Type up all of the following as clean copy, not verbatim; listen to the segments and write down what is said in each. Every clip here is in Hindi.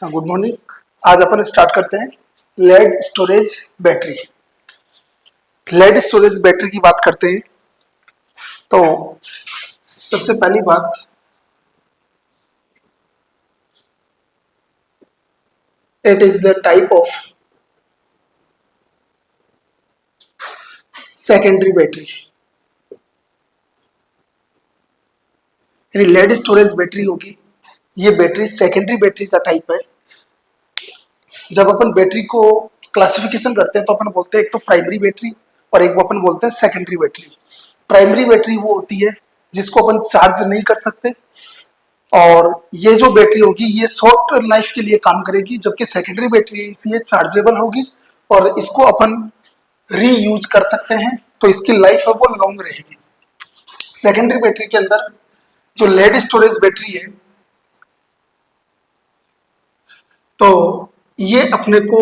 Good morning. आज अपन स्टार्ट करते हैं lead storage battery. Lead storage battery की बात करते हैं तो सबसे पहली बात, it is the type of secondary battery. यानी लेड स्टोरेज बैटरी होगी, ये बैटरी सेकेंडरी बैटरी का टाइप है। जब अपन बैटरी को क्लासिफिकेशन करते हैं तो अपन बोलते हैं एक तो प्राइमरी बैटरी और एक अपन बोलते हैं सेकेंडरी बैटरी। प्राइमरी बैटरी वो होती है जिसको अपन चार्ज नहीं कर सकते, और ये जो बैटरी होगी ये शॉर्ट लाइफ के लिए काम करेगी, जबकि सेकेंडरी बैटरी ये चार्जेबल होगी और इसको अपन रीयूज कर सकते हैं, तो इसकी लाइफ है वो लॉन्ग रहेगी। सेकेंडरी बैटरी के अंदर जो लेड स्टोरेज बैटरी है तो ये अपने को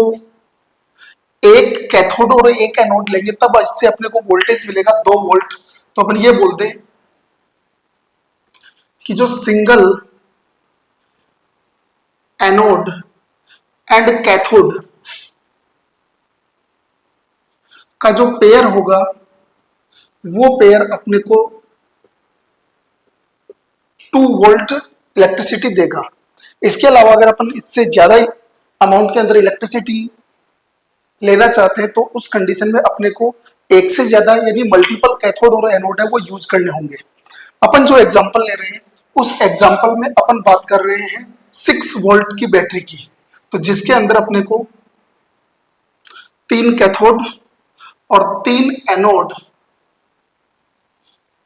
एक कैथोड और एक एनोड लेंगे तब इससे अपने को वोल्टेज मिलेगा 2 वोल्ट। तो अपन ये बोलते हैं कि जो सिंगल एनोड एंड कैथोड का जो पेयर होगा वो पेयर अपने को 2 वोल्ट इलेक्ट्रिसिटी देगा। इसके अलावा अगर अपन इससे ज्यादा अमाउंट के अंदर इलेक्ट्रिसिटी लेना चाहते हैं तो उस कंडीशन में अपने को एक से ज्यादा यानी मल्टीपल कैथोड और एनोड है वो यूज करने होंगे। अपन जो एग्जांपल ले रहे हैं उस एग्जांपल में अपन बात कर रहे हैं 6 वोल्ट की बैटरी की, तो जिसके अंदर अपने को 3 कैथोड और 3 एनोड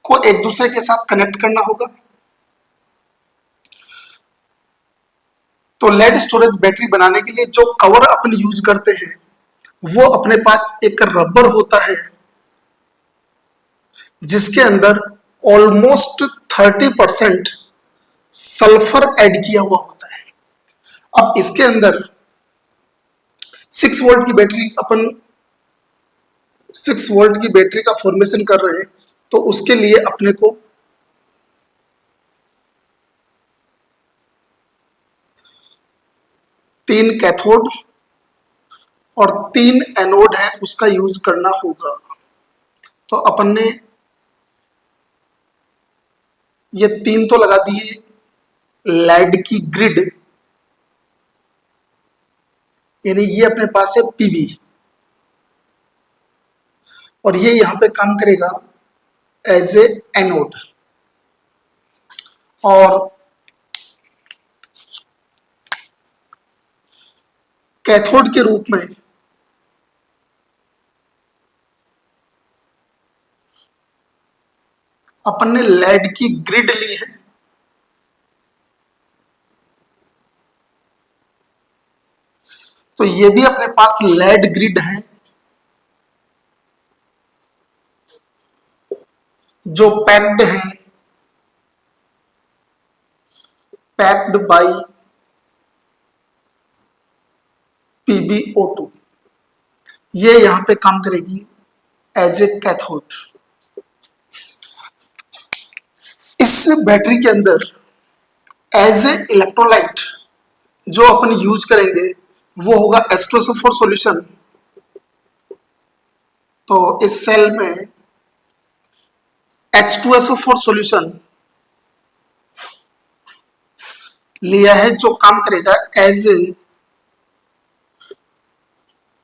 को एक दूसरे के साथ कनेक्ट करना होगा। तो लेड स्टोरेज बैटरी बनाने के लिए जो कवर अपन यूज करते हैं वो अपने पास एक रबर होता है जिसके अंदर ऑलमोस्ट 30% सल्फर ऐड किया हुआ होता है। अब इसके अंदर 6 वोल्ट की बैटरी अपन 6 वोल्ट की बैटरी का फॉर्मेशन कर रहे हैं, तो उसके लिए अपने को तीन कैथोड और 3 एनोड है उसका यूज करना होगा। तो अपन ने ये 3 तो लगा दिए लेड की ग्रिड, यानी ये अपने पास है पीबी और ये यहां पे काम करेगा एज ए एनोड। और कैथोड के रूप में अपन ने लेड की ग्रिड ली है। तो ये भी अपने पास लेड ग्रिड है जो पैक्ड है, पैक्ड बाय PbO2। ये यहां पे काम करेगी एज ए कैथोड। इस बैटरी के अंदर एज ए इलेक्ट्रोलाइट जो अपन यूज करेंगे वो होगा H2SO4 सॉल्यूशन। तो इस सेल में H2SO4 सॉल्यूशन लिया है जो काम करेगा एज ए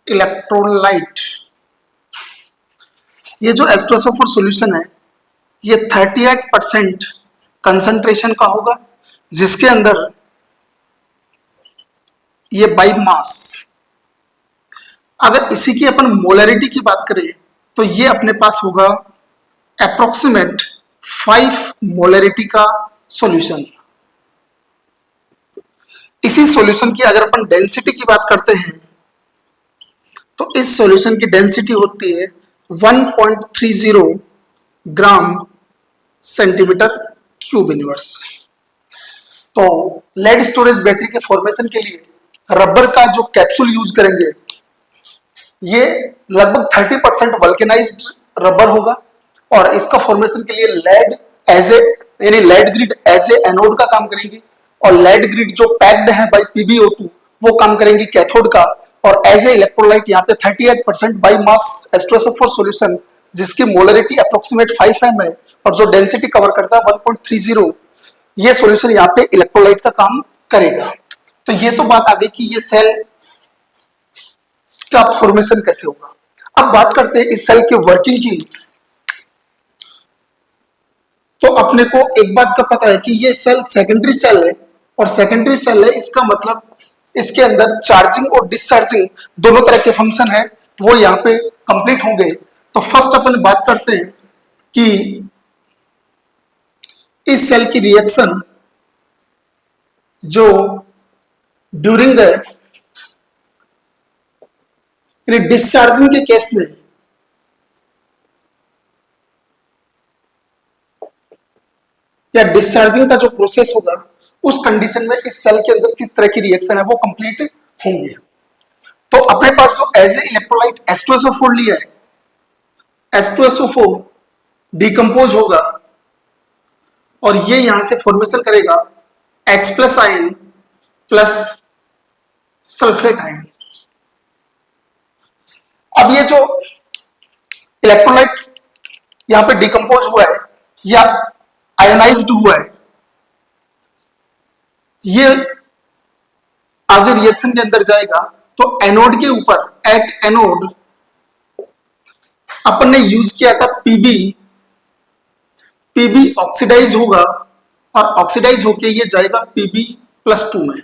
इलेक्ट्रोलाइट। ये जो H2SO4 सॉल्यूशन है ये 38% कंसंट्रेशन का होगा, जिसके अंदर ये बाई मास, अगर इसी की अपन मोलरिटी की बात करें तो ये अपने पास होगा अप्रोक्सीमेट 5 मोलरिटी का सॉल्यूशन। इसी सॉल्यूशन की अगर अपन डेंसिटी की बात करते हैं तो इस सॉल्यूशन की डेंसिटी होती है 1.30 ग्राम सेंटीमीटर क्यूब इनवर्स। तो लेड स्टोरेज बैटरी के फॉर्मेशन के लिए रबर का जो कैप्सूल यूज करेंगे ये लगभग 30% वल्केनाइज्ड रबर होगा, और इसका फॉर्मेशन के लिए लेड एज ए यानी lead grid as a anode का काम करेगी, और लेड ग्रिड जो पैक्ड है बाय PbO2 वो काम करेंगी कैथोड का, और एज ए इलेक्ट्रोलाइट यहाँ पे 38% बाई मास H2SO4 सॉल्यूशन, जिसकी मोलरिटी अप्रोक्सीमेट 5 m है और जो डेंसिटी कवर करता है 1.30, ये सॉल्यूशन यहाँ पे इलेक्ट्रोलाइट का काम करेगा। तो ये तो बात आ गई कि ये सेल का फॉर्मेशन कैसे होगा। अब बात करते हैं इस सेल के वर्किंग की। तो अपने को एक बात का पता है कि ये सेल सेकेंडरी सेल है, और सेकेंडरी सेल है इसका मतलब इसके अंदर चार्जिंग और डिस्चार्जिंग दोनों तरह के फंक्शन है, वो यहाँ पे कंप्लीट होंगे। तो फर्स्ट अपन बात करते हैं कि इस सेल की रिएक्शन जो ड्यूरिंग द डिस्चार्जिंग के केस में या डिस्चार्जिंग का जो प्रोसेस होगा उस कंडीशन में इस सेल के अंदर किस तरह की रिएक्शन है वो कंप्लीट होंगे। तो अपने पास जो एज ए इलेक्ट्रोलाइट H2SO4 लिया है, H2SO4 डिकम्पोज होगा और ये यहां से फॉर्मेशन करेगा H+ ion plus sulphate ion. अब ये जो इलेक्ट्रोलाइट यहां पे डिकम्पोज हुआ है या आयोनाइज्ड हुआ है, ये आगे रिएक्शन के अंदर जाएगा तो एनोड के ऊपर एट एनोड अपन ने यूज किया था पीबी ऑक्सीडाइज होगा और ऑक्सीडाइज होके ये जाएगा Pb+2 में।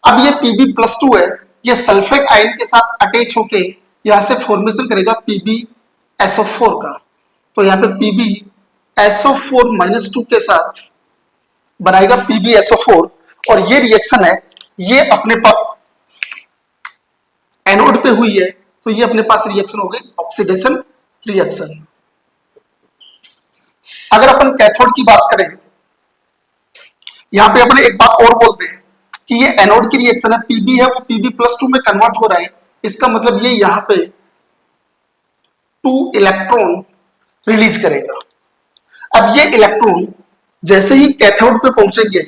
अब ये Pb+2 है, ये सल्फेट आयन के साथ अटैच होके यहां से फॉर्मेशन करेगा PbSO4 का। तो यहां पे PbSO4-2 के साथ बनाएगा PbSO4, और ये रिएक्शन है ये अपने पास एनोड पे हुई है, तो ये अपने पास रिएक्शन हो गई ऑक्सीडेशन रिएक्शन। अगर अपन कैथोड की बात करें, यहां पे अपने एक बात और बोलते हैं कि ये एनोड की रिएक्शन है, Pb है वो Pb+2 में कन्वर्ट हो रहा है, इसका मतलब ये यहां पे 2 इलेक्ट्रॉन रिलीज करेगा। अब ये इलेक्ट्रॉन जैसे ही कैथोड पे पहुंचेंगे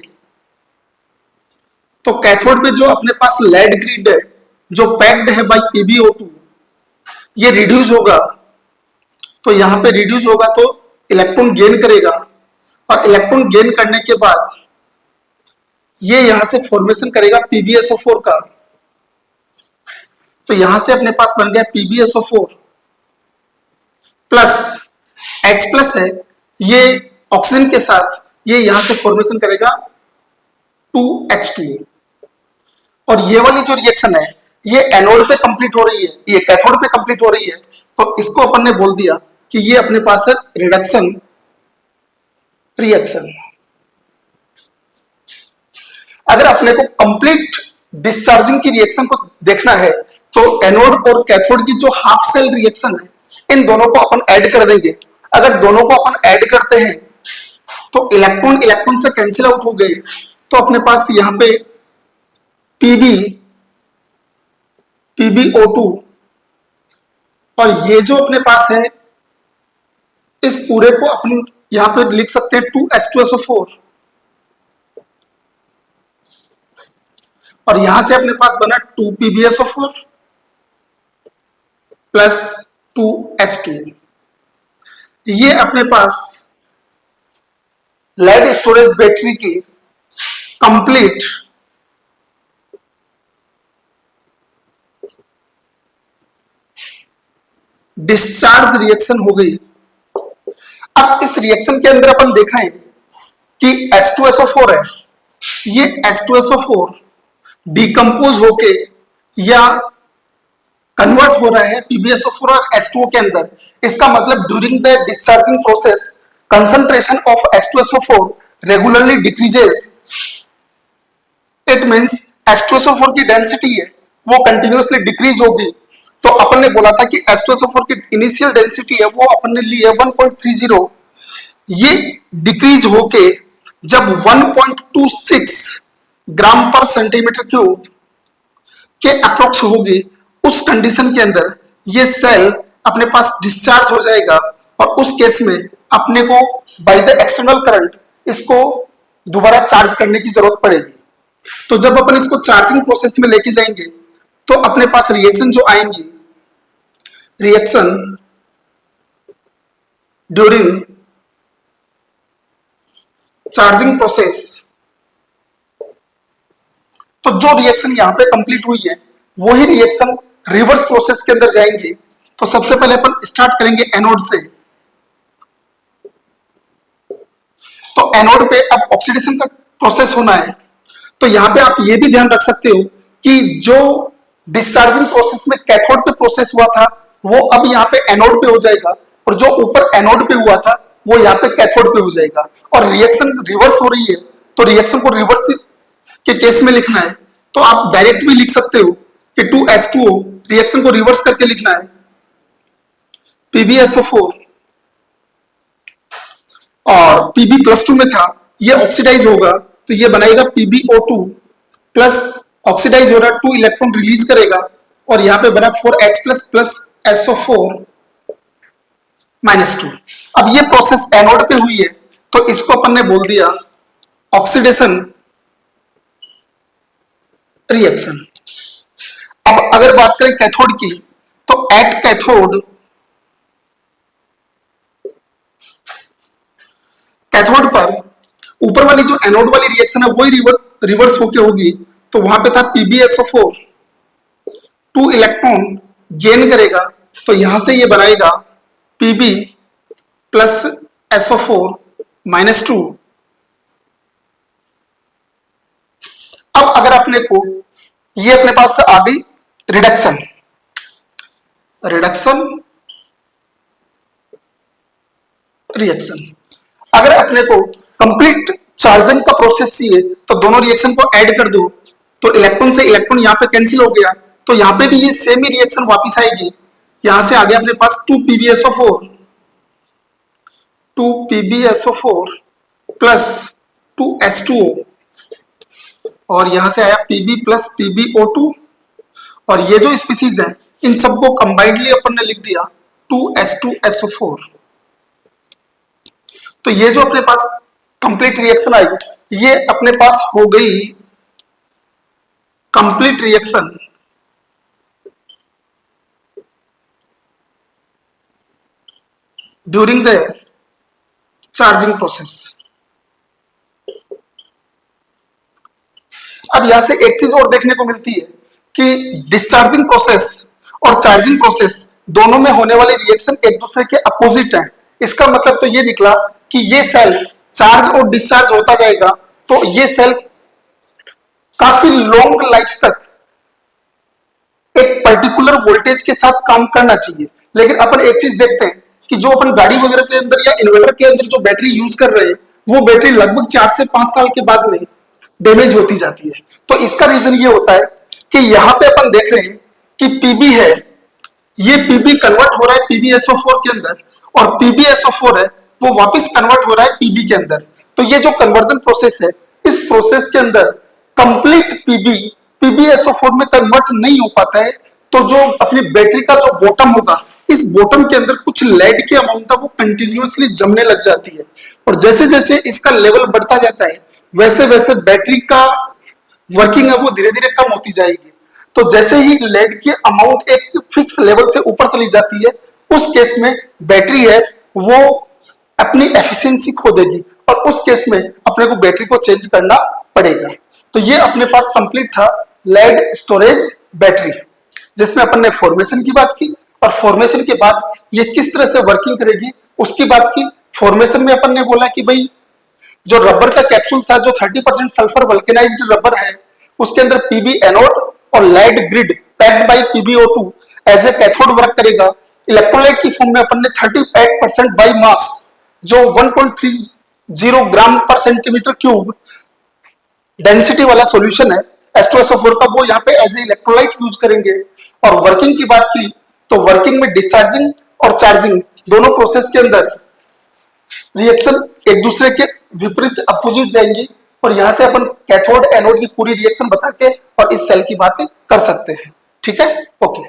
तो कैथोड पे जो अपने पास लेड ग्रिड है जो पैक्ड है बाय PbO2, ये रिड्यूस होगा। तो यहां पे रिड्यूस होगा तो इलेक्ट्रॉन गेन करेगा, और इलेक्ट्रॉन गेन करने के बाद ये यहां से फॉर्मेशन करेगा PbSO4 का। तो यहां से अपने पास बन गया PbSO4 प्लस H+ है, ये ऑक्सीजन के साथ ये यहां से फॉर्मेशन करेगा 2H2। और ये वाली जो रिएक्शन है ये एनोड पे कंप्लीट हो रही है, ये कैथोड पे कंप्लीट हो रही है, तो इसको अपन ने बोल दिया कि ये अपने पास है रिडक्शन रिएक्शन। अगर अपने को कंप्लीट डिस्चार्जिंग की रिएक्शन को देखना है तो एनोड और कैथोड की जो हाफ सेल रिएक्शन है इन दोनों को अपन ऐड कर देंगे। अगर दोनों को अपन ऐड करते हैं तो इलेक्ट्रॉन इलेक्ट्रॉन से कैंसिल आउट हो गए, तो अपने पास यहां पे PbO2 और ये जो अपने पास है इस पूरे को अपन यहां पे लिख सकते हैं 2H2SO4, और यहां से अपने पास बना 2PbSO4 प्लस 2H2। ये अपने पास लेड स्टोरेज बैटरी की कंप्लीट डिस्चार्ज रिएक्शन हो गई। अब इस रिएक्शन के अंदर अपन देख रहे हैं कि H2SO4 है, ये H2SO4 डिकम्पोज होके या कन्वर्ट हो रहा है PbSO4 और H2O के अंदर। इसका मतलब during the discharging process concentration of H2SO4 regularly decreases. It means H2SO4 की डेंसिटी है वो कंटिन्यूअसली डिक्रीज होगी। तो अपन ने बोला था कि H2SO4 की इनिशियल डेंसिटी है वो अपन ने ली है 1.30, ये डिक्रीज होके जब 1.26 ग्राम पर सेंटीमीटर क्यूब के अप्रोक्स होगी, उस कंडीशन के अंदर ये सेल अपने पास डिस्चार्ज हो जाएगा, और उस केस में अपने को बाय द एक्सटर्नल करंट इसको दोबारा चार्ज करने की जरूरत पड़ेगी। तो जब अपन इसको चार्जिंग प्रोसेस में लेके जाएंगे तो अपने पास रिएक्शन जो आएंगे, रिएक्शन ड्यूरिंग चार्जिंग प्रोसेस, तो जो रिएक्शन यहां पे कंप्लीट हुई है वही रिएक्शन रिवर्स प्रोसेस के अंदर जाएंगे। तो सबसे पहले अपन स्टार्ट करेंगे एनोड से। तो एनोड पे अब ऑक्सीडेशन का प्रोसेस होना है। तो यहां पे आप ये भी ध्यान रख सकते हो कि जो डिस्चार्जिंग प्रोसेस में कैथोड पे प्रोसेस हुआ था वो अब यहाँ पे एनोड पे हो जाएगा, और जो ऊपर एनोड पे हुआ था वो यहाँ पे कैथोड पे हो जाएगा। और रिएक्शन रिवर्स हो रही है तो रिएक्शन को रिवर्स के केस में लिखना है तो आप डायरेक्ट भी लिख सकते हो कि 2H2O, रिएक्शन को रिवर्स करके लिखना है PbSO4 और Pb+2 में था, ये ऑक्सीडाइज होगा तो ये बनाएगा PbO2 प्लस, ऑक्सीडाइज हो रहा 2 इलेक्ट्रॉन रिलीज करेगा और यहां पे बना 4H प्लस SO4 -2। अब ये प्रोसेस एनोड पे हुई है तो इसको अपन ने बोल दिया ऑक्सीडेशन रिएक्शन। अब अगर बात करें कैथोड की तो एट कैथोड, कैथोड पर ऊपर वाली जो एनोड वाली रिएक्शन है वही रिवर्स होके होगी। तो वहां पे था PbSO4, 2 इलेक्ट्रॉन गेन करेगा तो यहां से ये बनाएगा Pb प्लस SO4 -2। अब अगर अपने को ये अपने पास से आ गई रिडक्शन, रिडक्शन रिएक्शन। अगर अपने को कंप्लीट चार्जिंग का प्रोसेस चाहिए तो दोनों रिएक्शन को ऐड कर दो तो इलेक्ट्रॉन से इलेक्ट्रॉन यहां पे कैंसिल हो गया तो यहां पे भी ये सेम ही रिएक्शन वापस आएगी। यहां से आ गया अपने पास 2 PbSO4 प्लस 2H2O और यहां से आया Pb प्लस PbO2 और ये जो स्पीसीज है इन सबको कंबाइंडली अपन ने लिख दिया 2H2SO4। तो ये जो अपने पास कंप्लीट रिएक्शन आई ये अपने पास हो गई complete reaction during the charging process. अब यहां से एक चीज और देखने को मिलती है कि डिस्चार्जिंग प्रोसेस और चार्जिंग प्रोसेस दोनों में होने वाले रिएक्शन एक दूसरे के अपोजिट हैं। इसका मतलब तो ये निकला कि ये सेल चार्ज और डिस्चार्ज होता जाएगा तो ये सेल काफी लॉन्ग लाइफ तक एक पर्टिकुलर वोल्टेज के साथ काम करना चाहिए। लेकिन अपन एक चीज देखते हैं कि जो अपन गाड़ी वगैरह के अंदर या इन्वर्टर के अंदर जो बैटरी यूज कर रहे हैं वो बैटरी लगभग 4 से 5 साल के बाद में डैमेज होती जाती है। तो इसका रीजन ये होता है कि यहां पे अपन देख रहे हैं कि Pb है, ये Pb कन्वर्ट हो रहा है PbSO4 के अंदर और PbSO4 है वो वापस कन्वर्ट हो रहा है Pb के अंदर। तो ये जो कन्वर्जन प्रोसेस है इस प्रोसेस के अंदर कंप्लीट PbSO4 में कन्वर्ट नहीं हो पाता है। तो जो अपनी बैटरी का जो बॉटम होगा इस बॉटम के अंदर कुछ लेड की अमाउंट है वो कंटिन्यूअसली जमने लग जाती है और जैसे जैसे इसका लेवल बढ़ता जाता है वैसे वैसे बैटरी का वर्किंग है वो धीरे धीरे कम होती जाएगी। तो जैसे ही लेड की अमाउंट एक फिक्स लेवल से ऊपर चली जाती है उस केस में बैटरी है वो अपनी एफिशिएंसी खो देगी और उस केस में अपने को बैटरी को चेंज करना पड़ेगा। तो ये अपने पास कंप्लीट था लेड स्टोरेज बैटरी जिसमें अपन ने फॉर्मेशन की बात की और फॉर्मेशन के बाद ये किस तरह से वर्किंग करेगी उसकी बात की। फॉर्मेशन में अपन ने बोला कि भाई जो रबर का कैप्सूल था जो 30% सल्फर वल्केनाइज्ड रबर है उसके अंदर Pb एनोड और lead grid packed by PbO2 as a cathode work करेगा। इलेक्ट्रोलाइट की फॉर्म में अपन ने 38% बाय मास जो 1.30 ग्राम पर सेंटीमीटर क्यूब डेंसिटी वाला सॉल्यूशन है H2SO4 का वो यहाँ पे एज ए इलेक्ट्रोलाइट यूज करेंगे। और वर्किंग की बात की तो वर्किंग में डिस्चार्जिंग और चार्जिंग दोनों प्रोसेस के अंदर रिएक्शन एक दूसरे के विपरीत अपोजिट जाएंगी और यहां से अपन कैथोड एनोड की पूरी रिएक्शन बता के और इस सेल की बातें कर सकते हैं। ठीक है, ओके।